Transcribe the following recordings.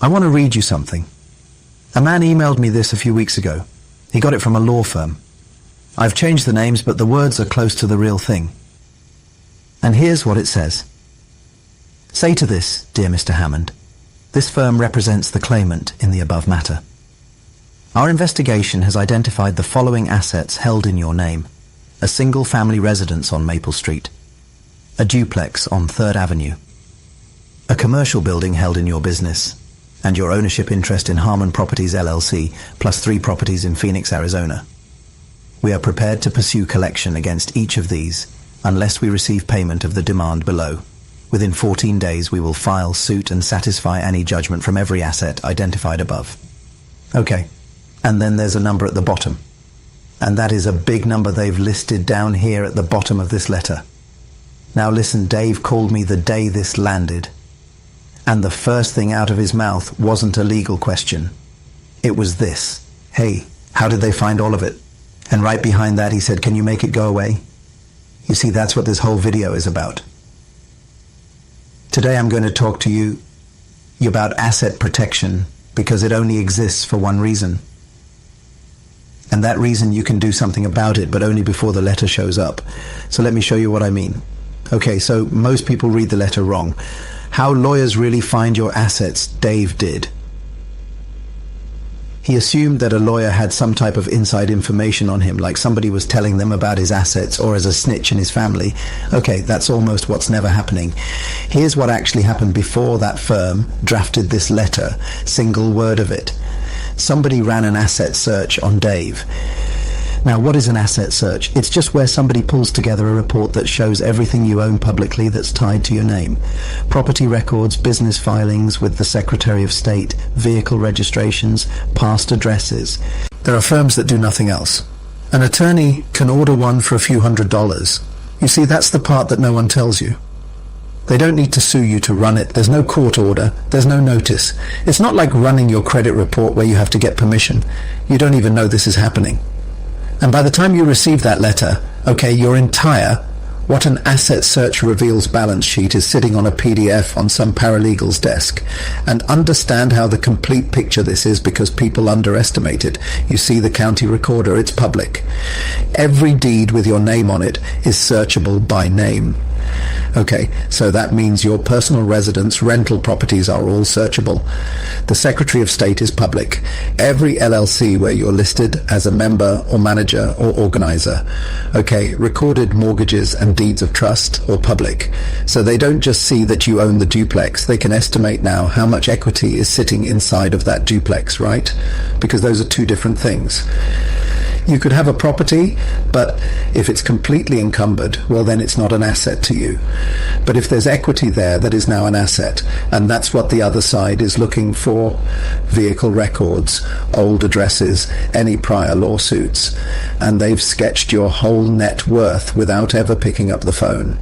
I want to read you something. A man emailed me this a few weeks ago. He got it from a law firm. I've changed the names, but the words are close to the real thing. And here's what it says. Say to this, dear Mr. Hammond, this firm represents the claimant in the above matter. Our investigation has identified the following assets held in your name. A single-family residence on Maple Street, a duplex on 3rd Avenue, a commercial building held in your business, and your ownership interest in Harmon Properties LLC, plus 3 properties in Phoenix, Arizona. We are prepared to pursue collection against each of these unless we receive payment of the demand below. Within 14 days, we will file suit and satisfy any judgment from every asset identified above. Okay, and then there's a number at the bottom. And that is a big number they've listed down here at the bottom of this letter. Now listen, Dave called me the day this landed. And the first thing out of his mouth wasn't a legal question. It was this. Hey, how did they find all of it? And right behind that he said, can you make it go away? You see, that's what this whole video is about. Today I'm going to talk to you about asset protection because it only exists for one reason. And that reason you can do something about it, but only before the letter shows up. So let me show you what I mean. Okay, so most people read the letter wrong. How lawyers really find your assets, Dave did. He assumed that a lawyer had some type of inside information on him, like somebody was telling them about his assets or as a snitch in his family. Okay, that's almost what's never happening. Here's what actually happened before that firm drafted this letter, single word of it. Somebody ran an asset search on Dave. Now, what is an asset search? It's just where somebody pulls together a report that shows everything you own publicly that's tied to your name. Property records, business filings with the Secretary of State, vehicle registrations, past addresses. There are firms that do nothing else. An attorney can order one for a few $100s. You see, that's the part that no one tells you. They don't need to sue you to run it. There's no court order. There's no notice. It's not like running your credit report where you have to get permission. You don't even know this is happening. And by the time you receive that letter, okay, your entire what an asset search reveals balance sheet is sitting on a PDF on some paralegal's desk. And understand how the complete picture this is because people underestimate it. You see the county recorder, it's public. Every deed with your name on it is searchable by name. Okay, so that means your personal residence, rental properties are all searchable. The Secretary of State is public. Every LLC where you're listed as a member or manager or organizer. Okay, recorded mortgages and deeds of trust or public. So they don't just see that you own the duplex, they can estimate now how much equity is sitting inside of that duplex, right? Because those are two different things. You could have a property, but if it's completely encumbered, well then it's not an asset to you. But if there's equity there, that is now an asset, and that's what the other side is looking for. Vehicle records, old addresses, any prior lawsuits, and they've sketched your whole net worth without ever picking up the phone.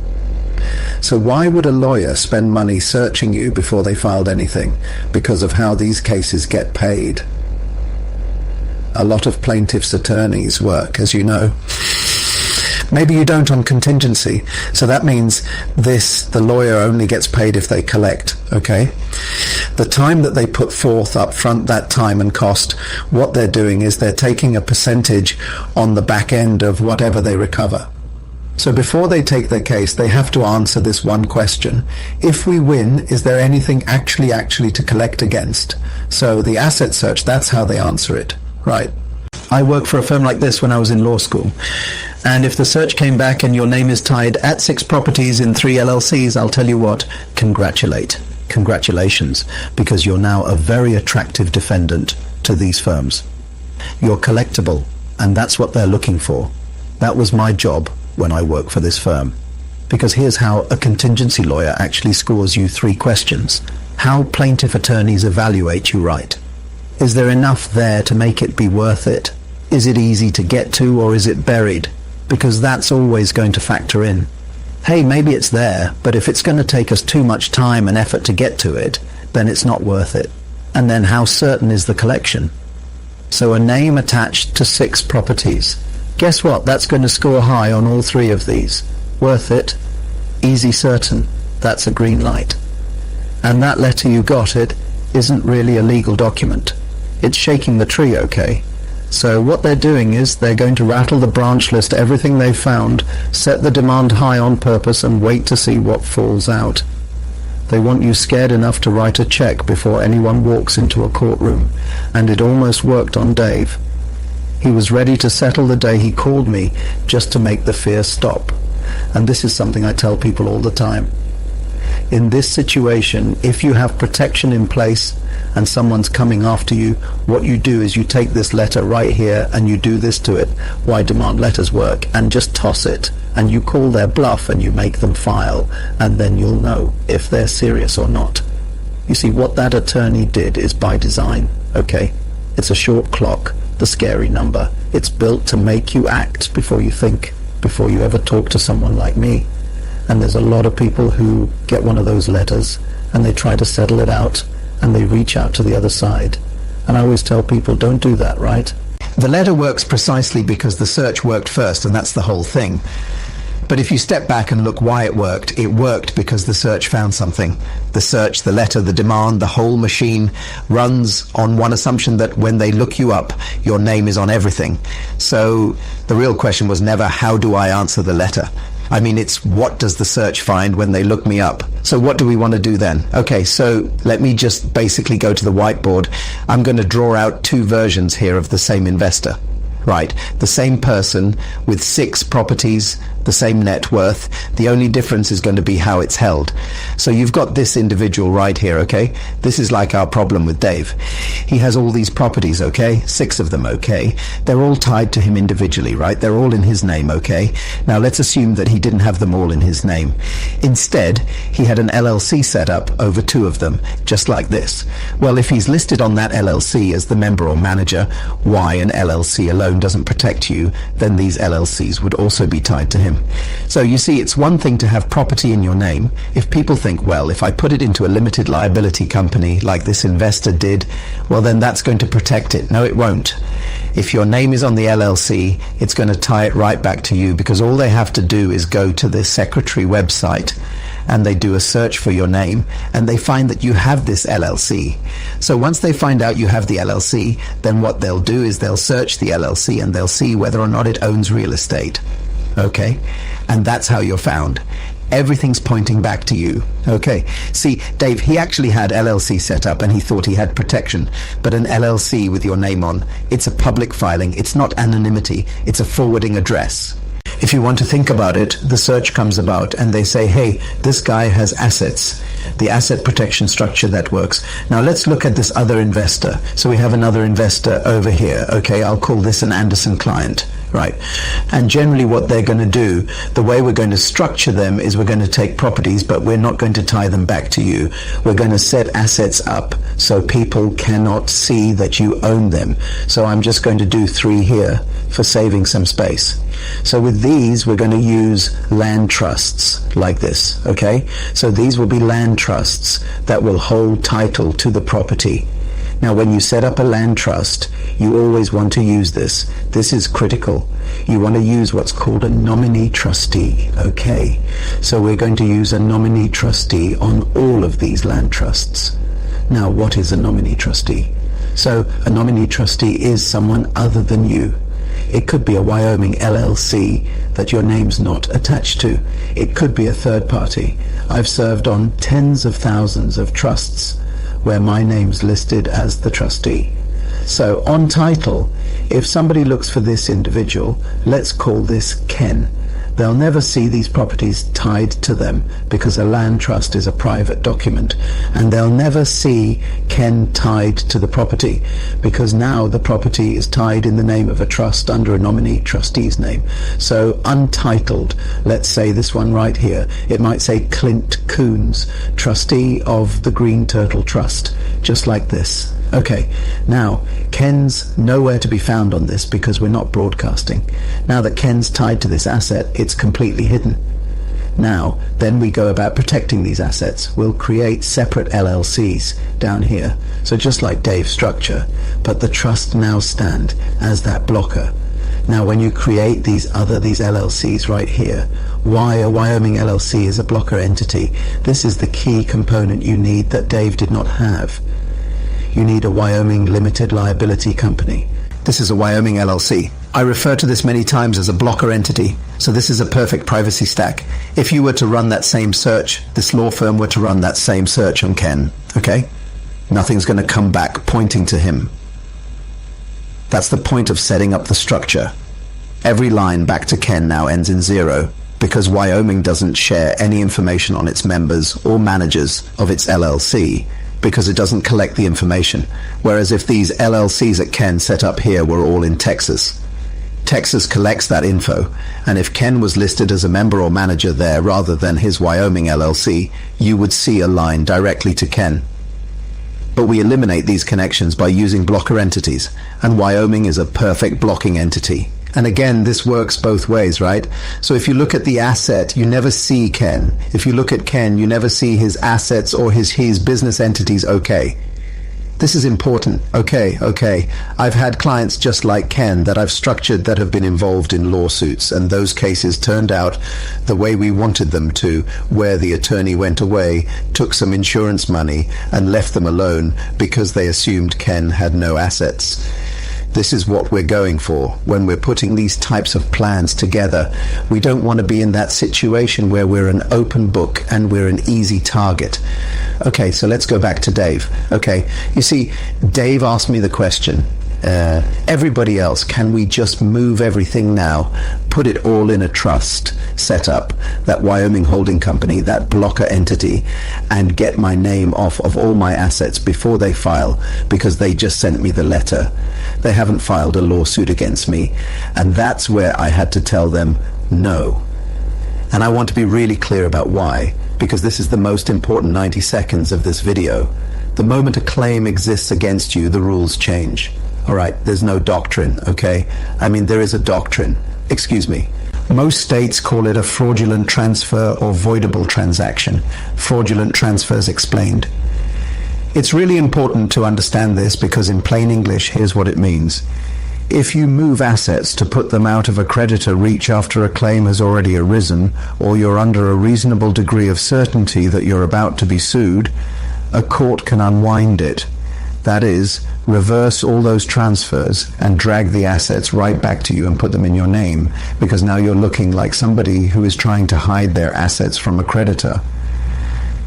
So why would a lawyer spend money searching you before they filed anything? Because of how these cases get paid. A lot of plaintiffs' attorneys work, as you know. Maybe you don't on contingency, so that means the lawyer only gets paid if they collect, okay? The time that they put forth up front, that time and cost, what they're doing is they're taking a percentage on the back end of whatever they recover. So before they take their case, they have to answer this one question. If we win, is there anything actually to collect against? So the asset search, that's how they answer it. Right. I worked for a firm like this when I was in law school. And if the search came back and your name is tied at 6 properties in 3 LLCs, I'll tell you what, congratulations, because you're now a very attractive defendant to these firms. You're collectible, and that's what they're looking for. That was my job when I worked for this firm. Because here's how a contingency lawyer actually scores you 3 questions. How plaintiff attorneys evaluate you right. Is there enough there to make it be worth it? Is it easy to get to, or is it buried? Because that's always going to factor in. Hey, maybe it's there, but if it's going to take us too much time and effort to get to it, then it's not worth it. And then how certain is the collection? So a name attached to 6 properties. Guess what? That's going to score high on all 3 of these. Worth it. Easy certain. That's a green light. And that letter, you got it, isn't really a legal document. It's shaking the tree, okay? So what they're doing is they're going to rattle the branch list, everything they've found, set the demand high on purpose, and wait to see what falls out. They want you scared enough to write a check before anyone walks into a courtroom. And it almost worked on Dave. He was ready to settle the day he called me just to make the fear stop. And this is something I tell people all the time. In this situation, if you have protection in place and someone's coming after you, what you do is you take this letter right here and you do this to it, why demand letters work, and just toss it. And you call their bluff and you make them file, and then you'll know if they're serious or not. You see, what that attorney did is by design, okay? It's a short clock, the scary number. It's built to make you act before you think, before you ever talk to someone like me. And there's a lot of people who get one of those letters and they try to settle it out and they reach out to the other side. And I always tell people, don't do that, right? The letter works precisely because the search worked first, and that's the whole thing. But if you step back and look why it worked because the search found something. The search, the letter, the demand, the whole machine runs on one assumption that when they look you up, your name is on everything. So the real question was never, how do I answer the letter? I mean, it's what does the search find when they look me up? So what do we want to do then? Okay, so let me just basically go to the whiteboard. I'm going to draw out two versions here of the same investor. Right, the same person with 6 properties, the same net worth. The only difference is going to be how it's held. So you've got this individual right here, okay? This is like our problem with Dave. He has all these properties, okay? 6 of them, okay? They're all tied to him individually, right? They're all in his name, okay? Now let's assume that he didn't have them all in his name. Instead, he had an LLC set up over 2 of them, just like this. Well, if he's listed on that LLC as the member or manager, why an LLC alone doesn't protect you, then these LLCs would also be tied to him. So you see, it's one thing to have property in your name. If people think, well, if I put it into a limited liability company like this investor did, well, then that's going to protect it. No, it won't. If your name is on the LLC, it's going to tie it right back to you, because all they have to do is go to the secretary website and they do a search for your name and they find that you have this LLC. So once they find out you have the LLC, then what they'll do is they'll search the LLC and they'll see whether or not it owns real estate. Okay? And that's how you're found. Everything's pointing back to you. Okay. See, Dave, he actually had LLC set up and he thought he had protection. But an LLC with your name on, it's a public filing. It's not anonymity. It's a forwarding address. If you want to think about it, the search comes about and they say, hey, this guy has assets. The asset protection structure that works. Now let's look at this other investor. So we have another investor over here. Okay, I'll call this an Anderson client. Right. And generally what they're going to do, the way we're going to structure them is we're going to take properties, but we're not going to tie them back to you. We're going to set assets up so people cannot see that you own them. So I'm just going to do 3 here for saving some space. So with these, we're going to use land trusts like this. Okay. So these will be land trusts that will hold title to the property. Now, when you set up a land trust, you always want to use this. This is critical. You want to use what's called a nominee trustee. Okay, so we're going to use a nominee trustee on all of these land trusts. Now, what is a nominee trustee? So, a nominee trustee is someone other than you. It could be a Wyoming LLC that your name's not attached to. It could be a third party. I've served on tens of thousands of trusts where my name's listed as the trustee. So on title, if somebody looks for this individual, let's call this Ken. They'll never see these properties tied to them because a land trust is a private document, and they'll never see Ken tied to the property because now the property is tied in the name of a trust under a nominee trustee's name. So untitled, let's say this one right here, it might say Clint Coons, trustee of the Green Turtle Trust, just like this. Okay, now Ken's nowhere to be found on this because we're not broadcasting. Now that Ken's tied to this asset, it's completely hidden. Now, then we go about protecting these assets. We'll create separate LLCs down here. So just like Dave's structure, but the trust now stand as that blocker. Now when you create these LLCs right here, why a Wyoming LLC is a blocker entity, this is the key component you need that Dave did not have. you need a Wyoming limited liability company. This is a Wyoming LLC. I refer to this many times as a blocker entity, so this is a perfect privacy stack. If you were to run that same search, this law firm were to run that same search on Ken, okay? Nothing's going to come back pointing to him. That's the point of setting up the structure. Every line back to Ken now ends in 0, because Wyoming doesn't share any information on its members or managers of its LLC, because it doesn't collect the information. Whereas if these LLCs at Ken set up here were all in Texas, Texas collects that info, and if Ken was listed as a member or manager there rather than his Wyoming LLC, you would see a line directly to Ken. But we eliminate these connections by using blocker entities, and Wyoming is a perfect blocking entity. And again, this works both ways, right? So if you look at the asset, you never see Ken. If you look at Ken, you never see his assets or his business entities. Okay. This is important. Okay. I've had clients just like Ken that I've structured that have been involved in lawsuits, and those cases turned out the way we wanted them to, where the attorney went away, took some insurance money, and left them alone because they assumed Ken had no assets. This is what we're going for when we're putting these types of plans together. We don't want to be in that situation where we're an open book and we're an easy target. Okay, so let's go back to Dave. Okay, you see, Dave asked me the question, everybody else, can we just move everything now, put it all in a trust, set up that Wyoming holding company, that blocker entity, and get my name off of all my assets before they file, because they just sent me the letter. They haven't filed a lawsuit against me. And that's where I had to tell them no. And I want to be really clear about why, because this is the most important 90 seconds of this video. The moment a claim exists against you, the rules change. All right, there's no doctrine, okay? I mean, there is a doctrine. Excuse me. Most states call it a fraudulent transfer or voidable transaction. Fraudulent transfers explained. It's really important to understand this because in plain English, here's what it means. If you move assets to put them out of a creditor reach after a claim has already arisen, or you're under a reasonable degree of certainty that you're about to be sued, a court can unwind it. That is, reverse all those transfers and drag the assets right back to you and put them in your name, because now you're looking like somebody who is trying to hide their assets from a creditor.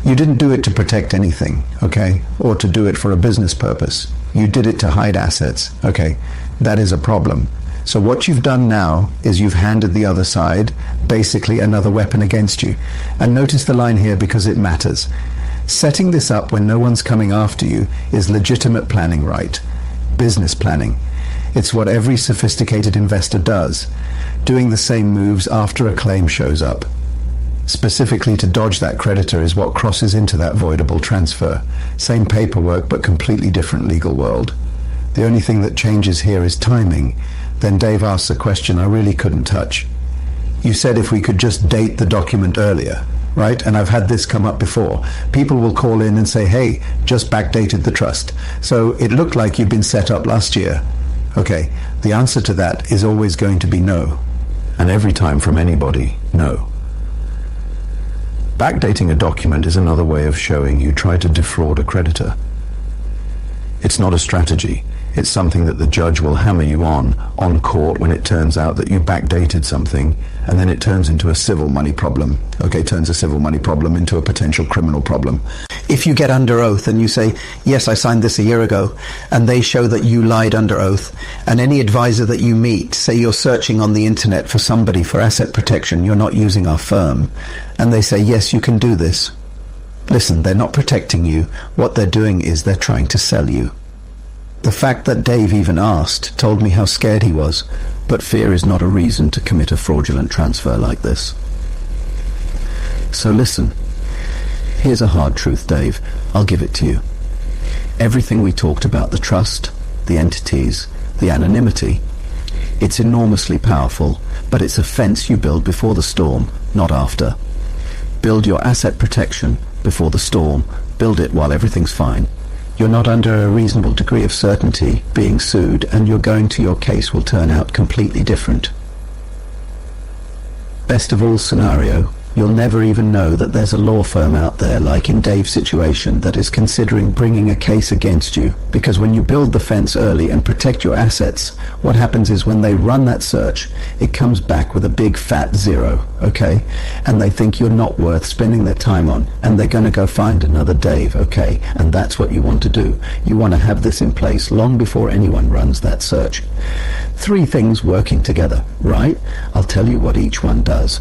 You didn't do it to protect anything, okay? Or to do it for a business purpose. You did it to hide assets, okay? That is a problem. So what you've done now is you've handed the other side basically another weapon against you. And notice the line here because it matters. Setting this up when no one's coming after you is legitimate planning, right? Business planning. It's what every sophisticated investor does, doing the same moves after a claim shows up. Specifically to dodge that creditor is what crosses into that voidable transfer. Same paperwork, but completely different legal world. The only thing that changes here is timing. Then Dave asks a question I really couldn't touch. You said if we could just date the document earlier, right? And I've had this come up before. People will call in and say, hey, just backdated the trust. So it looked like you'd been set up last year. Okay, the answer to that is always going to be no. And every time from anybody, no. Backdating a document is another way of showing you try to defraud a creditor. It's not a strategy. It's something that the judge will hammer you on court when it turns out that you backdated something, and then it turns into a civil money problem. Okay, turns a civil money problem into a potential criminal problem. If you get under oath and you say, yes, I signed this a year ago, and they show that you lied under oath, and any advisor that you meet, say you're searching on the internet for somebody for asset protection, you're not using our firm, and they say, yes, you can do this. Listen, they're not protecting you. What they're doing is they're trying to sell you. The fact that Dave even asked told me how scared he was, but fear is not a reason to commit a fraudulent transfer like this. So listen, here's a hard truth, Dave. I'll give it to you. Everything we talked about, the trust, the entities, the anonymity, it's enormously powerful, but it's a fence you build before the storm, not after. Build your asset protection before the storm. Build it while everything's fine. You're not under a reasonable degree of certainty being sued, and your case will turn out completely different. Best of all scenario, You'll never even know that there's a law firm out there, like in Dave's situation, that is considering bringing a case against you. Because when you build the fence early and protect your assets, what happens is when they run that search, it comes back with a big fat 0, okay? And they think you're not worth spending their time on, and they're going to go find another Dave, okay? And that's what you want to do. You want to have this in place long before anyone runs that search. 3 things working together, right? I'll tell you what each one does.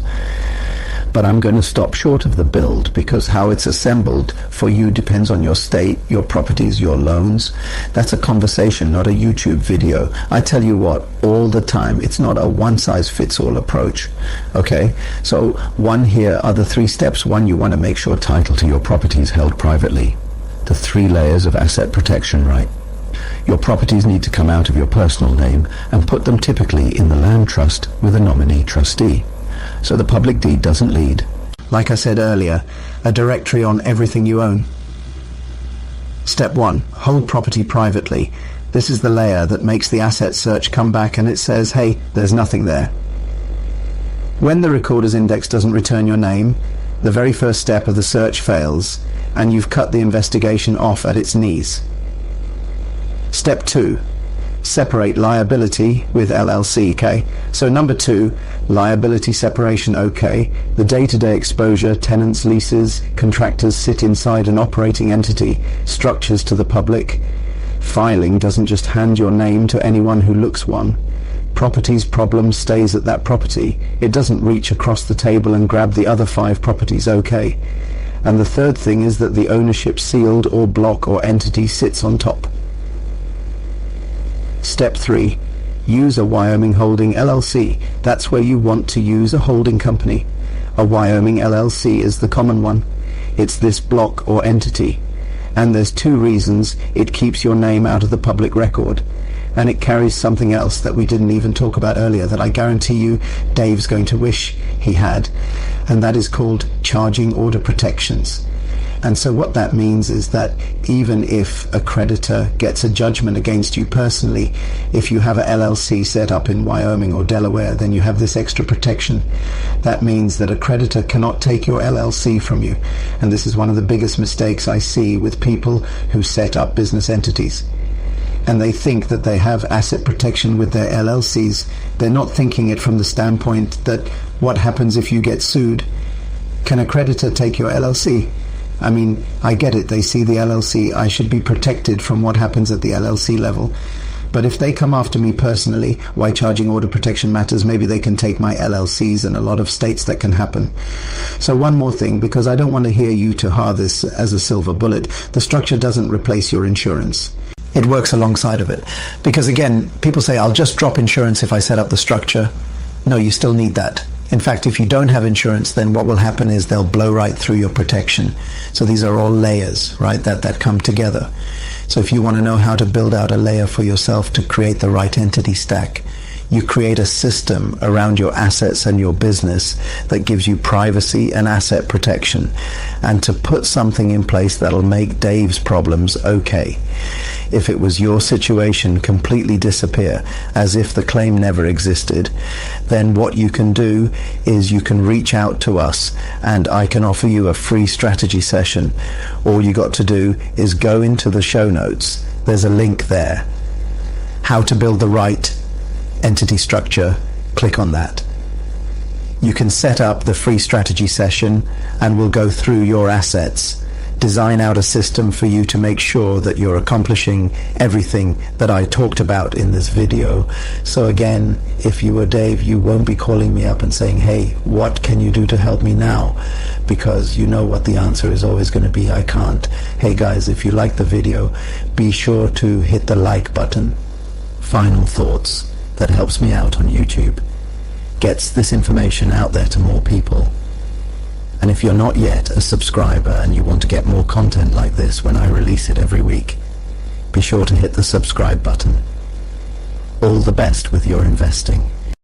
But I'm going to stop short of the build, because how it's assembled for you depends on your state, your properties, your loans. That's a conversation, not a YouTube video. I tell you what, all the time, it's not a one-size-fits-all approach. Okay? So 1 here are the 3 steps. 1, you want to make sure title to your property is held privately. The 3 layers of asset protection, right? Your properties need to come out of your personal name and put them typically in the land trust with a nominee trustee, so the public deed doesn't lead. Like I said earlier, a directory on everything you own. Step 1, hold property privately. This is the layer that makes the asset search come back and it says, hey, there's nothing there. When the recorder's index doesn't return your name, the very first step of the search fails and you've cut the investigation off at its knees. Step 2, separate liability with LLC, okay? So number 2, liability separation, okay. The day-to-day exposure, tenants, leases, contractors sit inside an operating entity, structures to the public. Filing doesn't just hand your name to anyone who looks one. Property's problem stays at that property. It doesn't reach across the table and grab the other 5 properties, okay. And the third thing is that the ownership sealed or block or entity sits on top. Step 3, use a Wyoming holding LLC. That's where you want to use a holding company. A Wyoming LLC is the common one. It's this block or entity. And there's 2 reasons it keeps your name out of the public record. And it carries something else that we didn't even talk about earlier that I guarantee you Dave's going to wish he had. And that is called charging order protections. And so what that means is that even if a creditor gets a judgment against you personally, if you have a LLC set up in Wyoming or Delaware, then you have this extra protection. That means that a creditor cannot take your LLC from you. And this is one of the biggest mistakes I see with people who set up business entities. And they think that they have asset protection with their LLCs. They're not thinking it from the standpoint that what happens if you get sued? Can a creditor take your LLC? I mean, I get it. They see the LLC. I should be protected from what happens at the LLC level. But if they come after me personally, why charging order protection matters, maybe they can take my LLCs. In a lot of states that can happen. So one more thing, because I don't want to hear you to ha this as a silver bullet. The structure doesn't replace your insurance. It works alongside of it. Because again, people say, I'll just drop insurance if I set up the structure. No, you still need that. In fact, if you don't have insurance, then what will happen is they'll blow right through your protection. So these are all layers, right, that come together. So if you want to know how to build out a layer for yourself to create the right entity stack, you create a system around your assets and your business that gives you privacy and asset protection, and to put something in place that'll make Dave's problems okay. If it was your situation, completely disappear, as if the claim never existed, then what you can do is you can reach out to us and I can offer you a free strategy session. All you got to do is go into the show notes. There's a link there. How to build the right entity structure. Click on that. You can set up the free strategy session and we'll go through your assets, design out a system for you to make sure that you're accomplishing everything that I talked about in this video. So again, if you were Dave, you won't be calling me up and saying, hey, what can you do to help me now? Because you know what the answer is always going to be, I can't. Hey guys, if you like the video, be sure to hit the like button. Final thoughts. That helps me out on YouTube. Gets this information out there to more people. And if you're not yet a subscriber and you want to get more content like this when I release it every week, be sure to hit the subscribe button. All the best with your investing.